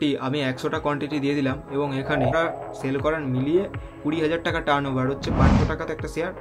মোটামুটি আমি 100টা কোয়ান্টিটি দিয়ে দিলাম এবং এখানে সেল করার মিলিয়ে 20,000 টাকা টার্ন ওভার হচ্ছে 500 টাকাতে একটা শেয়ার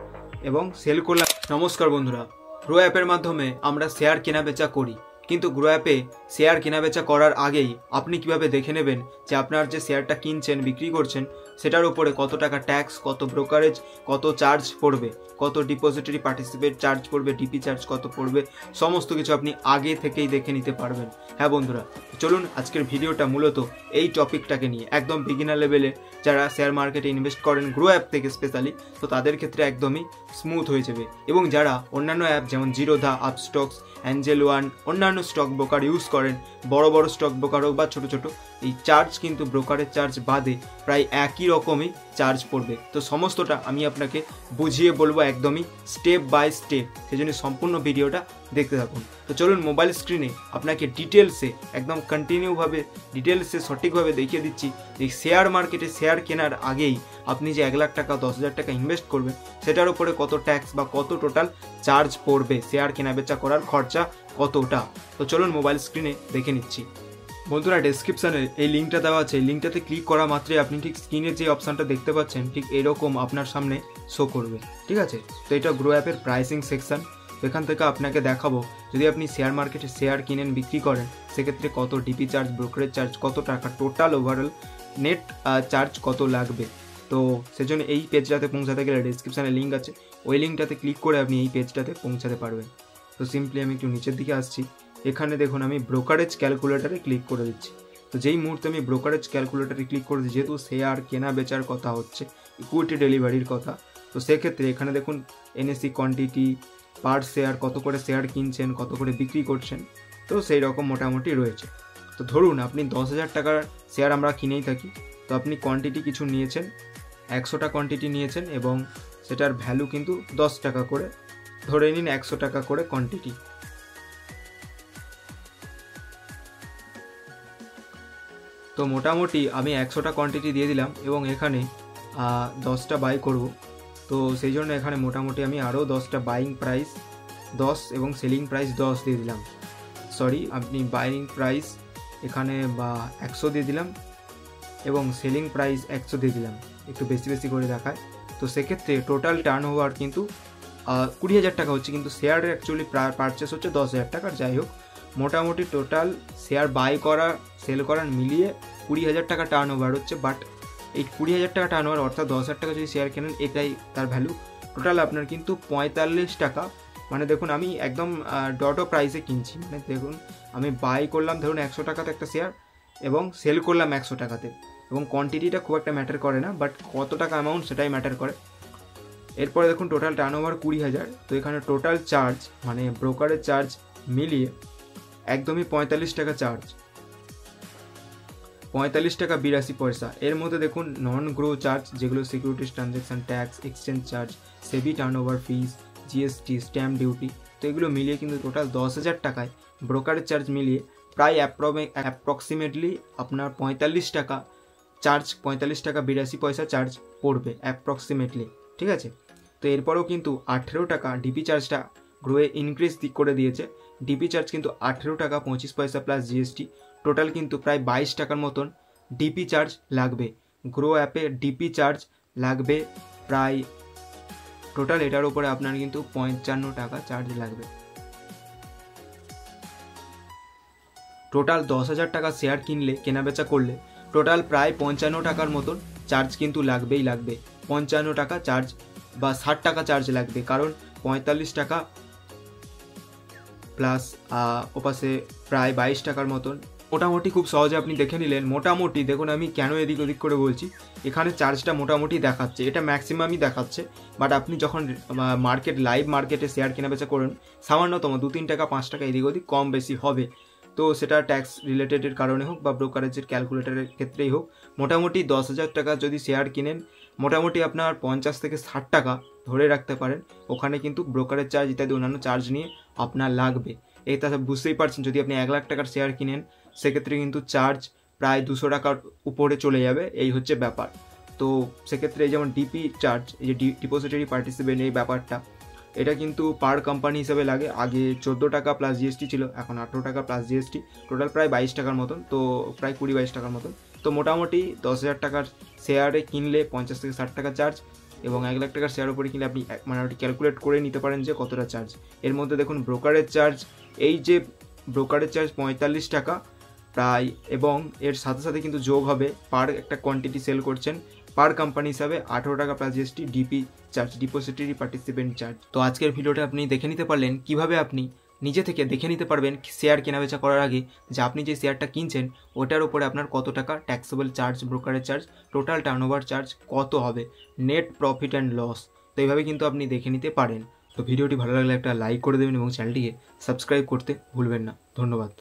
এবং সেল করলাম। নমস্কার বন্ধুরা, গ্রো অ্যাপের মাধ্যমে আমরা শেয়ার কেনা বেচা করি, কিন্তু গ্রো অ্যাপে শেয়ার কেনাবেচা করার আগেই আপনি কিভাবে দেখে নেবেন যে আপনার যে শেয়ারটা কিনছেন বিক্রি করছেন সেটার উপরে কত টাকা ট্যাক্স, কত ব্রোকারেজ, কত চার্জ পড়বে, কত ডিপোজিটরি পার্টিসিপেট চার্জ পড়বে, ডিপি চার্জ কত পড়বে, সমস্ত কিছু আপনি আগে থেকেই দেখে নিতে পারবেন। হ্যাঁ বন্ধুরা, চলুন আজকের ভিডিওটা মূলত এই টপিকটাকে নিয়ে, একদম বিগিনার লেভেলে যারা শেয়ার মার্কেটে ইনভেস্ট করেন গ্রো অ্যাপ থেকে স্পেশালি, তো তাদের ক্ষেত্রে একদমই স্মুথ হয়ে যাবে। এবং যারা অন্যান্য অ্যাপ যেমন জিরোধা, আপস্টক্স, অ্যাঞ্জেল ওয়ান, অন্যান্য স্টক ব্রোকার ইউজ করেন, বড় বড় স্টক ব্রোকার হোক বা ছোটো ছোটো, এই চার্জ কিন্তু ব্রোকারের চার্জ বাদে প্রায় একই রকমই চার্জ পড়বে। তো সমস্তটা আমি আপনাকে বুঝিয়ে বলবো একদমই স্টেপ বাই স্টেপ, সেই জন্য সম্পূর্ণ ভিডিওটা দেখতে থাকুন। তো চলুন মোবাইল স্ক্রিনে আপনাকে ডিটেলসে একদম কন্টিনিউভাবে ডিটেলসে সঠিকভাবে দেখিয়ে দিচ্ছি যে শেয়ার মার্কেটে শেয়ার কেনার আগেই আপনি যে 1 লাখ টাকা 10,000 টাকা ইনভেস্ট করবেন সেটার উপরে কত ট্যাক্স বা কত টোটাল চার্জ পড়বে, শেয়ার কেনাবেচা করার খরচা কতটা। তো চলুন মোবাইল স্ক্রিনে দেখে নিচ্ছি। বন্ধুরা, ডেসক্রিপশানে এই লিঙ্কটা দেওয়া আছে, এই লিঙ্কটাতে ক্লিক করা মাত্রই আপনি ঠিক স্ক্রিনের যে অপশানটা দেখতে পাচ্ছেন ঠিক এরকম আপনার সামনে শো করবে, ঠিক আছে। তো এটা গ্রো অ্যাপের প্রাইসিং সেকশন। তো এখান থেকে আপনাকে দেখাবো যদি আপনি শেয়ার মার্কেটে শেয়ার কিনেন বিক্রি করেন সেক্ষেত্রে কত ডিপি চার্জ, ব্রোকারেজ চার্জ কত টাকা, টোটাল ওভারঅল নেট চার্জ কত লাগবে। তো সেজন্য এই পেজটাতে পৌঁছাতে গেলে ডেসক্রিপশানে লিঙ্ক আছে, ওই লিঙ্কটাতে ক্লিক করে আপনি এই পেজটাতে পৌঁছাতে পারবেন। তো সিম্পলি আমি একটু নিচের দিকে আসছি, এখানে দেখুন আমি ব্রোকারেজ ক্যালকুলেটারে ক্লিক করে দিচ্ছি। তো যেই মুহূর্তে আমি ব্রোকারেজ ক্যালকুলেটারে ক্লিক করে দিচ্ছি, যেহেতু শেয়ার কেনা বেচার কথা হচ্ছে, ইকুইটি ডেলিভারির কথা, তো সেক্ষেত্রে এখানে দেখুন এনএসি কোয়ান্টিটি, পার শেয়ার কত করে শেয়ার কিনছেন, কত করে বিক্রি করছেন, তো সেই রকম মোটামুটি রয়েছে। তো ধরুন আপনি 10,000 টাকার শেয়ার আমরা কিনেই থাকি, তো আপনি কোয়ান্টিটি কিছু নিয়েছেন, 100টা কোয়ান্টিটি নিয়েছেন এবং সেটার ভ্যালু কিন্তু 10 টাকা করে, ধরে নিন 100 টাকা করে কোয়ান্টিটি। তো মোটামুটি আমি 100টা কোয়ান্টিটি দিয়ে দিলাম এবং এখানে 10টা বাই করব, তো সেই জন্য এখানে মোটামুটি আমি আরও 10টা বাইং প্রাইস 10 এবং সেলিং প্রাইস 10 দিয়ে দিলাম। সরি, আপনি বাইং প্রাইস এখানে 100 দিয়ে দিলাম এবং সেলিং প্রাইস 100 দিয়ে দিলাম, একটু বেশি বেশি করে দেখায়। তো সেক্ষেত্রে টোটাল টার্ন ওভার কিন্তু 20,000 টাকা হচ্ছে, কিন্তু শেয়ারের অ্যাকচুয়ালি পারচেস হচ্ছে 10,000 টাকার। যাই হোক, মোটামুটি টোটাল শেয়ার বাই করা সেল করার মিলিয়ে 20,000 টাকা টার্ন ওভার হচ্ছে। বাট এই 20,000 টাকা টার্ন ওভার অর্থাৎ 10,000 টাকা যদি শেয়ার কেনেন এটাই তার ভ্যালু। টোটাল আপনার কিন্তু 45 টাকা, মানে দেখুন আমি একদম ডটো প্রাইসে কিনছি, মানে দেখুন আমি বাই করলাম ধরুন 100 টাকাতে একটা শেয়ার এবং সেল করলাম 100 টাকাতে, এবং কোয়ান্টিটিটা খুব একটা ম্যাটার করে না, বাট কত টাকা অ্যামাউন্ট সেটাই ম্যাটার করে। এরপরে দেখুন টোটাল টার্ন ওভার 20,000, তো এখানে টোটাল চার্জ মানে ব্রোকারের চার্জ মিলিয়ে একদমই 45 টাকা চার্জ, 45 টাকা 82 পয়সা। এর মধ্যে দেখুন নন গ্রো চার্জ যেগুলো securities transaction tax, exchange charge, SEBI turnover fees, GST, stamp duty, তো এগুলো মিলিয়ে কিন্তু টোটাল 10,000 টাকায় ব্রোকারের চার্জ মিলিয়ে প্রায় অ্যাপ্রক্সিমেটলি আপনার 45 টাকা চার্জ, 45 টাকা 82 পয়সা চার্জ পড়বে অ্যাপ্রক্সিমেটলি, ঠিক আছে। তো এরপরেও কিন্তু 18 টাকা ডিপি চার্জটা গ্রোয়ে ইনক্রিজ করে দিয়েছে। ডিপি চার্জ কিন্তু 18 টাকা 25 পয়সা প্লাস জিএসটি, টোটাল কিন্তু প্রায় 22 টাকার মতন ডিপি চার্জ লাগবে। গ্রো অ্যাপে ডিপি চার্জ লাগবে প্রায় টোটাল এটার উপরে আপনার কিন্তু 55 টাকা চার্জ লাগবে। টোটাল 10,000 টাকা শেয়ার কিনলে কেনাবেচা করলে টোটাল প্রায় 55 টাকার মতন চার্জ কিন্তু লাগবেই লাগবে। 55 টাকা চার্জ বা 60 টাকা চার্জ লাগবে, কারণ 45 টাকা প্লাস ওপাশে প্রায় 22 টাকার মতন। মোটামুটি খুব সহজে আপনি দেখে নিলেন। মোটামুটি দেখুন আমি কেন এদিক ওদিক করে বলছি, এখানে চার্জটা মোটামুটি দেখাচ্ছে, এটা ম্যাক্সিমামই দেখাচ্ছে, বাট আপনি যখন লাইভ মার্কেটে শেয়ার কেনাবেচা করেন সামান্যতম 2-3 টাকা 5 টাকা এদিক ওদিক কম বেশি হবে। তো সেটা ট্যাক্স রিলেটেডের কারণে হোক বা ব্রোকারেজের ক্যালকুলেটারের ক্ষেত্রেই হোক, মোটামুটি 10,000 টাকা যদি শেয়ার কিনেন মোটামুটি আপনার 50 থেকে 60 টাকা ধরে রাখতে পারেন, ওখানে কিন্তু ব্রোকারেজ চার্জ ইত্যাদি অন্যান্য চার্জ নিয়ে আপনার লাগবে। এটা বুঝতেই পারছেন, যদি আপনি 1 লাখ টাকার শেয়ার কিনেন সেক্ষেত্রে কিন্তু চার্জ প্রায় 200 টাকার উপরে চলে যাবে, এই হচ্ছে ব্যাপার। তো সেক্ষেত্রে যেমন ডিপি চার্জ, এই যে ডিপোজিটরি পার্টিসিপেন্ট এই ব্যাপারটা, এটা কিন্তু পার কোম্পানি হিসেবে লাগে। আগে 14 টাকা প্লাস জিএসটি ছিল, এখন 18 টাকা প্লাস জিএসটি, টোটাল প্রায় 22 টাকার মতন, তো প্রায় 20-22 টাকার মতন। তো মোটামুটি 10,000 টাকার শেয়ারে কিনলে 50 থেকে 60 টাকা চার্জ, এবং 1 লাখ টাকার শেয়ার উপরে কিনলে আপনি মোটামুটি ক্যালকুলেট করে নিতে পারেন যে কতটা চার্জ। এর মধ্যে দেখুন ব্রোকারেজ চার্জ, এই যে ব্রোকারেজ চার্জ 45 টাকা প্রায়, এবং এর সাথে সাথে কিন্তু যোগ হবে পার একটা কোয়ান্টিটি সেল করছেন, পার কোম্পানি হিসাবে 18 টাকা plus GST DP charge, depository participant charge. তো আজকের ভিডিওটা আপনি দেখে নিতে পারলেন কিভাবে আপনি নিজে থেকে দেখে নিতে পারবেন শেয়ার কেনাবেচা করার আগে যে আপনি যে শেয়ারটা কিনছেন ওটার উপরে আপনার কত টাকা taxable charge, brokerage charge, total turnover charge কত হবে, নেট প্রফিট অ্যান্ড লস। তো এইভাবে কিন্তু আপনি দেখে নিতে পারেন। তো ভিডিওটি ভালো লাগলে একটা লাইক করে দেবেন এবং চ্যানেলটিকে সাবস্ক্রাইব করতে ভুলবেন না। ধন্যবাদ।